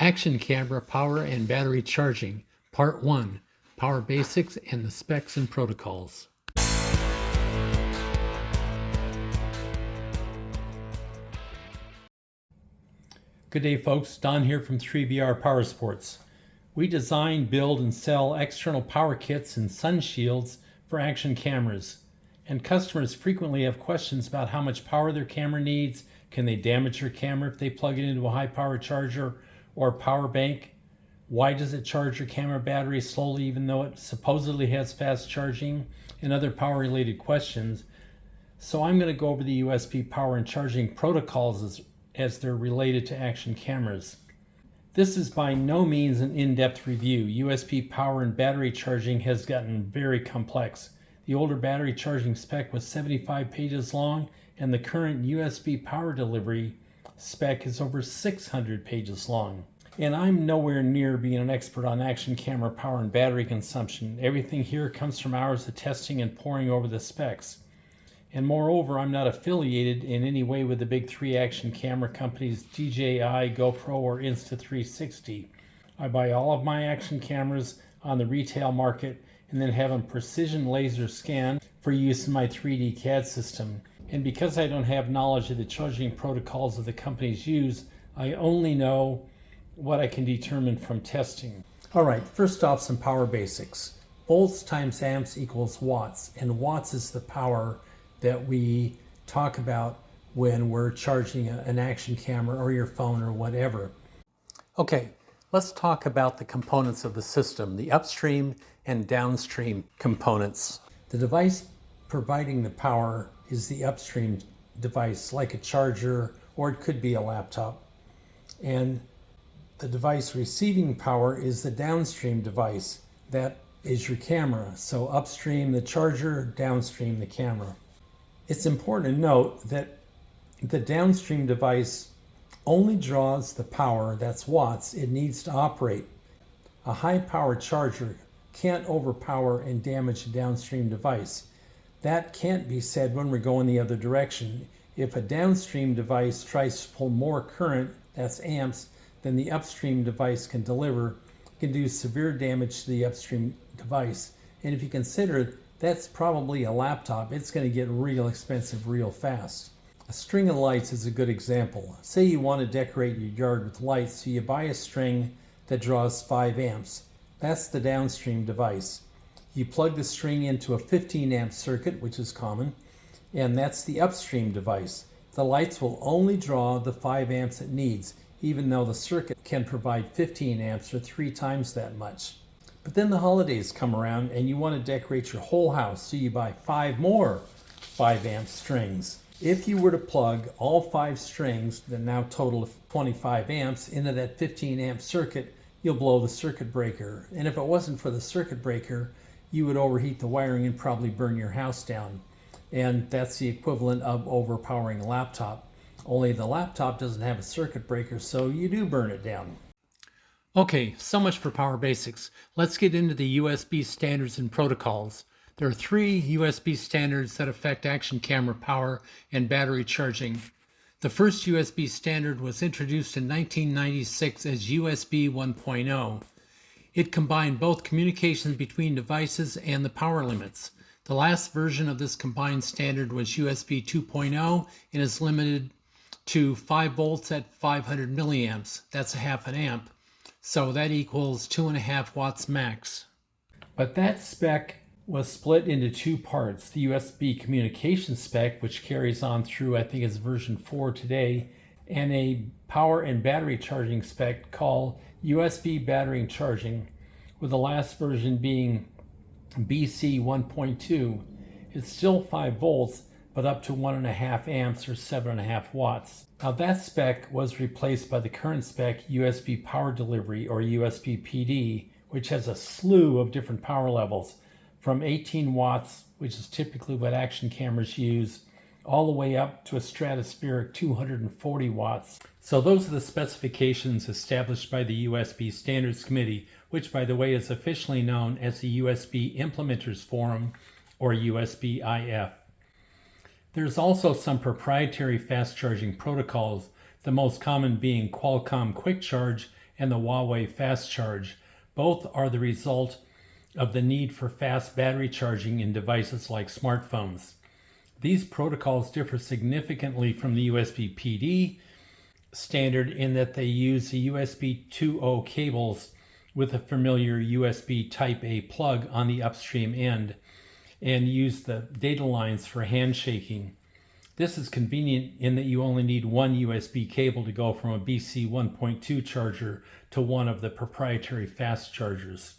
Action Camera Power and Battery Charging, Part 1, Power Basics and the Specs and Protocols. Good day folks, Don here from 3BR Power Sports. We design, build, and sell external power kits and sun shields for action cameras. And customers frequently have questions about how much power their camera needs. Can they damage your camera if they plug it into a high power charger or power bank? Why does it charge your camera battery slowly even though it supposedly has fast charging? And other power related questions. So I'm going to go over the USB power and charging protocols as they're related to action cameras. This is by no means an in-depth review. USB power and battery charging has gotten very complex. The older battery charging spec was 75 pages long, and the current USB power delivery spec is over 600 pages long. And I'm nowhere near being an expert on action camera power and battery consumption. Everything here comes from hours of testing and poring over the specs. And moreover, I'm not affiliated in any way with the big three action camera companies DJI, GoPro, or Insta360. I buy all of my action cameras on the retail market and then have them precision laser scanned for use in my 3D CAD system. And because I don't have knowledge of the charging protocols that the companies use, I only know what I can determine from testing. All right, first off, some power basics. Volts times amps equals watts, and watts is the power that we talk about when we're charging an action camera or your phone or whatever. Okay, let's talk about the components of the system, the upstream and downstream components. The device providing the power is the upstream device, like a charger, or it could be a laptop. And the device receiving power is the downstream device. That is your camera. So upstream the charger, downstream the camera. It's important to note that the downstream device only draws the power, that's watts, it needs to operate. A high power charger can't overpower and damage a downstream device. That can't be said when we're going the other direction. If a downstream device tries to pull more current, that's amps, than the upstream device can deliver, it can do severe damage to the upstream device. And if you consider that's probably a laptop, it's going to get real expensive real fast. A string of lights is a good example. Say you want to decorate your yard with lights, so you buy a string that draws 5 amps. That's the downstream device. You plug the string into a 15 amp circuit, which is common, and that's the upstream device. The lights will only draw the 5 amps it needs, even though the circuit can provide 15 amps or 3 times that much. But then the holidays come around and you want to decorate your whole house, so you buy 5 more 5 amp strings. If you were to plug all 5 strings that now total 25 amps into that 15 amp circuit, you'll blow the circuit breaker. And if it wasn't for the circuit breaker, you would overheat the wiring and probably burn your house down. And that's the equivalent of overpowering a laptop. Only the laptop doesn't have a circuit breaker, so you do burn it down. Okay, so much for power basics. Let's get into the USB standards and protocols. There are 3 USB standards that affect action camera power and battery charging. The first USB standard was introduced in 1996 as USB 1.0. It combined both communications between devices and the power limits. The last version of this combined standard was USB 2.0 and is limited to 5 volts at 500 milliamps. That's a half an amp. So that equals 2.5 watts max. But that spec was split into 2 parts. The USB communication spec, which carries on through, I think it's version 4 today, and a power and battery charging spec called USB battery and charging, with the last version being BC 1.2. It's still 5 volts, but up to 1.5 amps or 7.5 watts. Now that spec was replaced by the current spec USB power delivery, or USB PD, which has a slew of different power levels, from 18 watts, which is typically what action cameras use, all the way up to a stratospheric 240 watts. So those are the specifications established by the USB Standards Committee, which by the way is officially known as the USB Implementers Forum, or USB-IF. There's also some proprietary fast charging protocols, the most common being Qualcomm Quick Charge and the Huawei Fast Charge. Both are the result of the need for fast battery charging in devices like smartphones. These protocols differ significantly from the USB PD standard in that they use the USB 2.0 cables with a familiar USB Type-A plug on the upstream end and use the data lines for handshaking. This is convenient in that you only need one USB cable to go from a BC 1.2 charger to one of the proprietary fast chargers.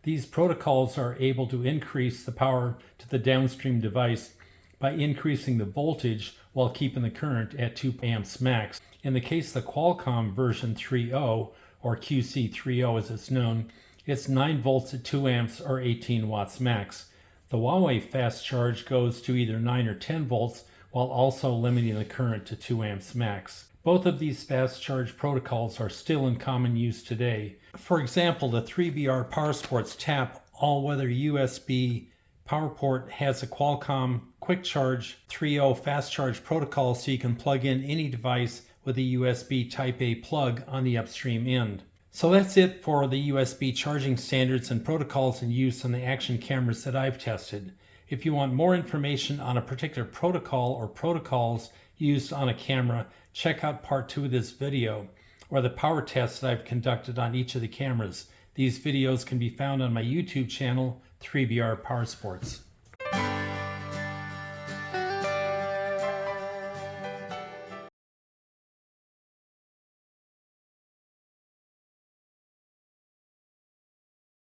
These protocols are able to increase the power to the downstream device by increasing the voltage while keeping the current at 2 amps max. In the case of the Qualcomm version 3.0, or QC3.0 as it's known, it's 9 volts at 2 amps or 18 watts max. The Huawei Fast Charge goes to either 9 or 10 volts while also limiting the current to 2 amps max. Both of these fast charge protocols are still in common use today. For example, the 3BR PowerSports Tap all-weather USB power port has a Qualcomm Quick Charge 3.0 fast charge protocol, so you can plug in any device with a USB Type-A plug on the upstream end. So that's it for the USB charging standards and protocols in use on the action cameras that I've tested. If you want more information on a particular protocol or protocols used on a camera, check out part 2 of this video, or the power tests that I've conducted on each of the cameras. These videos can be found on my YouTube channel, 3BR PowerSports.